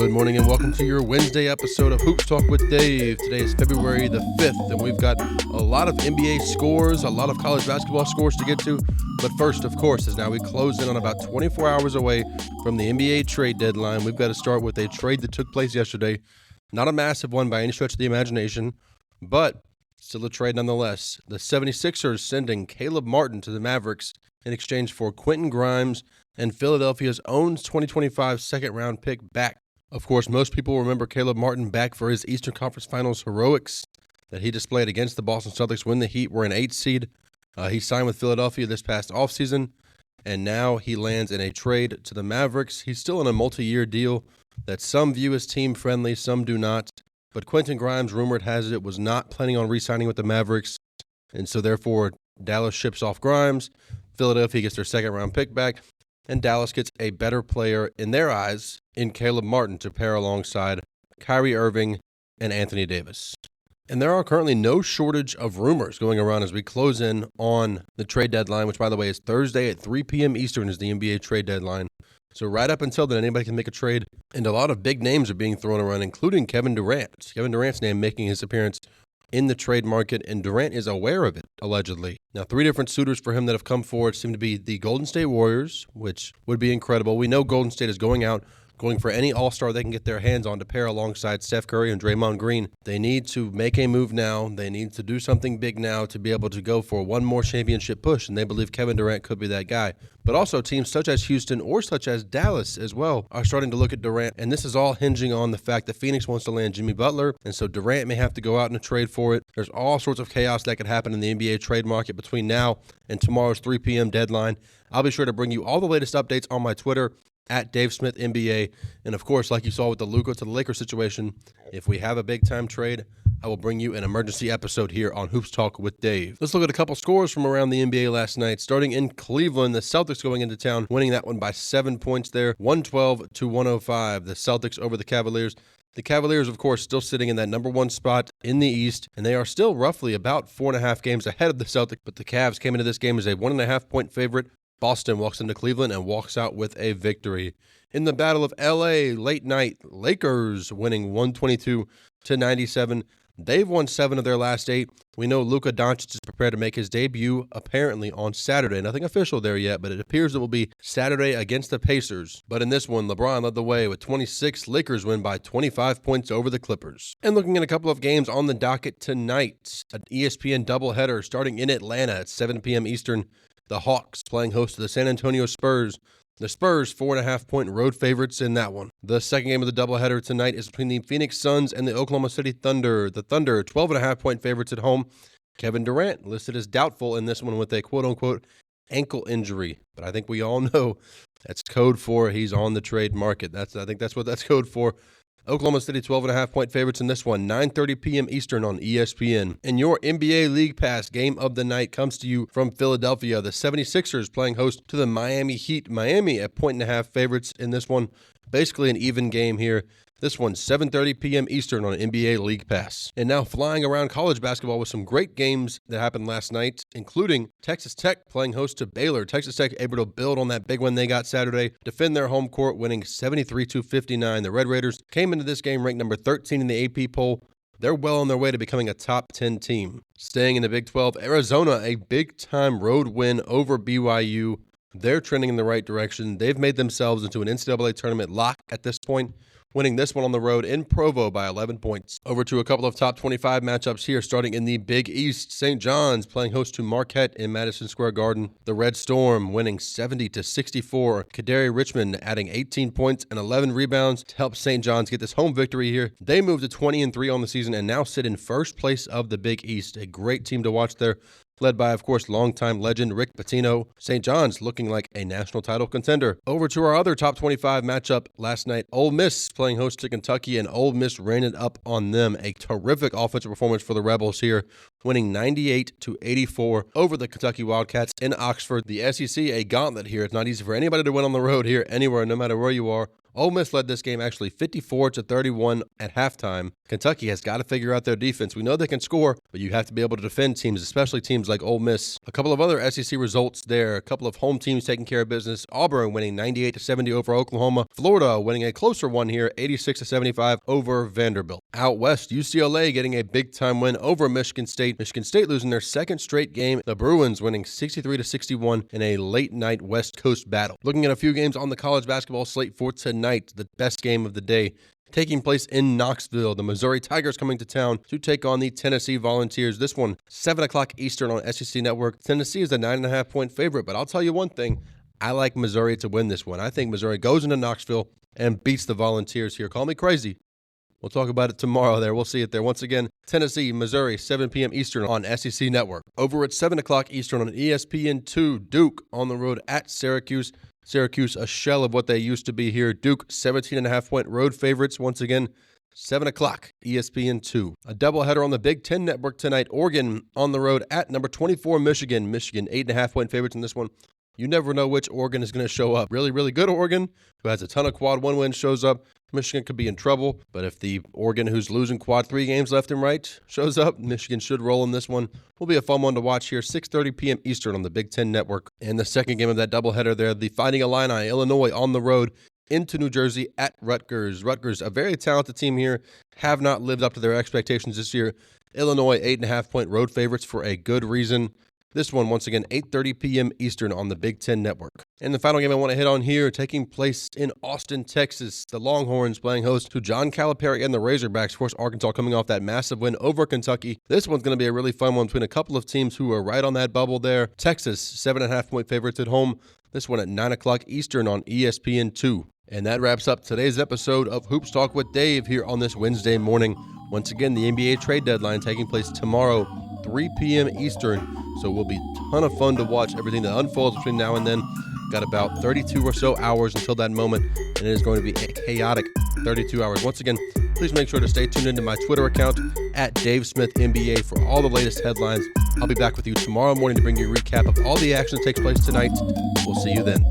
Good morning and welcome to your Wednesday episode of Hoops Talk with Dave. Today is February the 5th and we've got a lot of NBA scores, a lot of college basketball scores to get to. But first, of course, as now we close in on about 24 hours away from the NBA trade deadline, we've got to start with a trade that took place yesterday. Not a massive one by any stretch of the imagination, but still a trade nonetheless. The 76ers sending Caleb Martin to the Mavericks in exchange for Quentin Grimes and Philadelphia's own 2025 second-round pick back. Of course, most people remember Caleb Martin back for his Eastern Conference Finals heroics that he displayed against the Boston Celtics when the Heat were an 8 seed. He signed with Philadelphia this past offseason, and now he lands in a trade to the Mavericks. He's still in a multi-year deal that some view as team-friendly, some do not. But Quentin Grimes, rumored has it, was not planning on re-signing with the Mavericks, and so therefore Dallas ships off Grimes. Philadelphia gets their second-round pick back, and Dallas gets a better player in their eyes in Caleb Martin to pair alongside Kyrie Irving and Anthony Davis. And there are currently no shortage of rumors going around as we close in on the trade deadline, which, by the way, is Thursday at 3 p.m. Eastern is the NBA trade deadline. So right up until then, anybody can make a trade, and a lot of big names are being thrown around, including Kevin Durant. Kevin Durant's name making his appearance in the trade market, and Durant is aware of it, allegedly. Now, 3 different suitors for him that have come forward seem to be the Golden State Warriors, which would be incredible. We know Golden State is going for any all-star they can get their hands on to pair alongside Steph Curry and Draymond Green. They need to make a move now. They need to do something big now to be able to go for one more championship push, and they believe Kevin Durant could be that guy. But also teams such as Houston or such as Dallas as well are starting to look at Durant, and this is all hinging on the fact that Phoenix wants to land Jimmy Butler, and so Durant may have to go out and trade for it. There's all sorts of chaos that could happen in the NBA trade market between now and tomorrow's 3 p.m. deadline. I'll be sure to bring you all the latest updates on my Twitter, at Dave Smith NBA. And of course, like you saw with the Luka to the Lakers situation, if we have a big-time trade, I will bring you an emergency episode here on Hoops Talk with Dave. Let's look at a couple scores from around the NBA last night. Starting in Cleveland, the Celtics going into town, winning that one by 7 points there, 112-105. The Celtics over the Cavaliers. The Cavaliers, of course, still sitting in that number 1 spot in the East, and they are still roughly about 4.5 games ahead of the Celtics, but the Cavs came into this game as a 1.5-point favorite. Boston walks into Cleveland and walks out with a victory. In the Battle of L.A., late night, Lakers winning 122-97. They've won 7 of their last 8. We know Luka Doncic is prepared to make his debut apparently on Saturday. Nothing official there yet, but it appears it will be Saturday against the Pacers. But in this one, LeBron led the way with 26. Lakers win by 25 points over the Clippers. And looking at a couple of games on the docket tonight, an ESPN doubleheader starting in Atlanta at 7 p.m. Eastern. The Hawks playing host to the San Antonio Spurs. The Spurs, 4.5-point road favorites in that one. The second game of the doubleheader tonight is between the Phoenix Suns and the Oklahoma City Thunder. The Thunder, 12.5-point favorites at home. Kevin Durant listed as doubtful in this one with a quote-unquote ankle injury. But I think we all know that's code for he's on the trade market. I think that's what that's code for. Oklahoma City 12.5-point favorites in this one, 9:30 p.m. Eastern on ESPN. And your NBA League Pass game of the night comes to you from Philadelphia. The 76ers playing host to the Miami Heat. Miami at 1.5 favorites in this one. Basically an even game here. This one's 7:30 p.m. Eastern on NBA League Pass. And now flying around college basketball with some great games that happened last night, including Texas Tech playing host to Baylor. Texas Tech able to build on that big win they got Saturday, defend their home court, winning 73-59. The Red Raiders came into this game ranked number 13 in the AP poll. They're well on their way to becoming a top 10 team. Staying in the Big 12, Arizona, a big-time road win over BYU. They're trending in the right direction. They've made themselves into an NCAA tournament lock at this point, winning this one on the road in Provo by 11 points. Over to a couple of top 25 matchups here, starting in the Big East. St. John's playing host to Marquette in Madison Square Garden. The Red Storm winning 70-64. Kadary Richmond adding 18 points and 11 rebounds to help St. John's get this home victory here. They move to 20-3 on the season and now sit in first place of the Big East. A great team to watch there, led by, of course, longtime legend Rick Pitino. St. John's looking like a national title contender. Over to our other top 25 matchup last night. Ole Miss playing host to Kentucky, and Ole Miss ran it up on them. A terrific offensive performance for the Rebels here, winning 98-84 over the Kentucky Wildcats in Oxford. The SEC, a gauntlet here. It's not easy for anybody to win on the road here, anywhere, no matter where you are. Ole Miss led this game actually 54-31 at halftime. Kentucky has got to figure out their defense. We know they can score, but you have to be able to defend teams, especially teams like Ole Miss. A couple of other SEC results there. A couple of home teams taking care of business. Auburn winning 98-70 over Oklahoma. Florida winning a closer one here, 86-75 over Vanderbilt. Out west, UCLA getting a big-time win over Michigan State. Michigan State losing their second straight game. The Bruins winning 63-61 in a late-night West Coast battle. Looking at a few games on the college basketball slate for tonight, the best game of the day taking place in Knoxville. The Missouri Tigers coming to town to take on the Tennessee Volunteers. This one, 7 o'clock Eastern on SEC Network. Tennessee is a 9.5-point favorite, but I'll tell you one thing. I like Missouri to win this one. I think Missouri goes into Knoxville and beats the Volunteers here. Call me crazy. We'll talk about it tomorrow there. We'll see it there. Once again, Tennessee, Missouri, 7 p.m. Eastern on SEC Network. Over at 7 o'clock Eastern on ESPN2, Duke on the road at Syracuse. Syracuse, a shell of what they used to be here. Duke, 17.5-point road favorites. Once again, 7 o'clock, ESPN2. A doubleheader on the Big Ten Network tonight. Oregon on the road at number 24, Michigan. Michigan, 8.5-point favorites in this one. You never know which Oregon is going to show up. Really, really good Oregon, who has a ton of quad 1 wins, shows up. Michigan could be in trouble, but if the Oregon who's losing quad 3 games left and right shows up, Michigan should roll in this one. Will be a fun one to watch here, 6:30 p.m. Eastern on the Big Ten Network. And the second game of that doubleheader there, the Fighting Illini, Illinois on the road into New Jersey at Rutgers. Rutgers, a very talented team here, have not lived up to their expectations this year. Illinois, 8.5-point road favorites for a good reason. This one, once again, 8:30 p.m. Eastern on the Big Ten Network. And the final game I want to hit on here, taking place in Austin, Texas. The Longhorns playing host to John Calipari and the Razorbacks. Of course, Arkansas coming off that massive win over Kentucky. This one's going to be a really fun one between a couple of teams who are right on that bubble there. Texas, 7.5-point favorites at home. This one at 9 o'clock Eastern on ESPN2. And that wraps up today's episode of Hoops Talk with Dave here on this Wednesday morning. Once again, the NBA trade deadline taking place tomorrow, 3 p.m. Eastern. So it will be a ton of fun to watch everything that unfolds between now and then. Got about 32 or so hours until that moment, and it is going to be a chaotic 32 hours. Once again, please make sure to stay tuned into my Twitter account at DaveSmithNBA for all the latest headlines. I'll be back with you tomorrow morning to bring you a recap of all the action that takes place tonight. We'll see you then.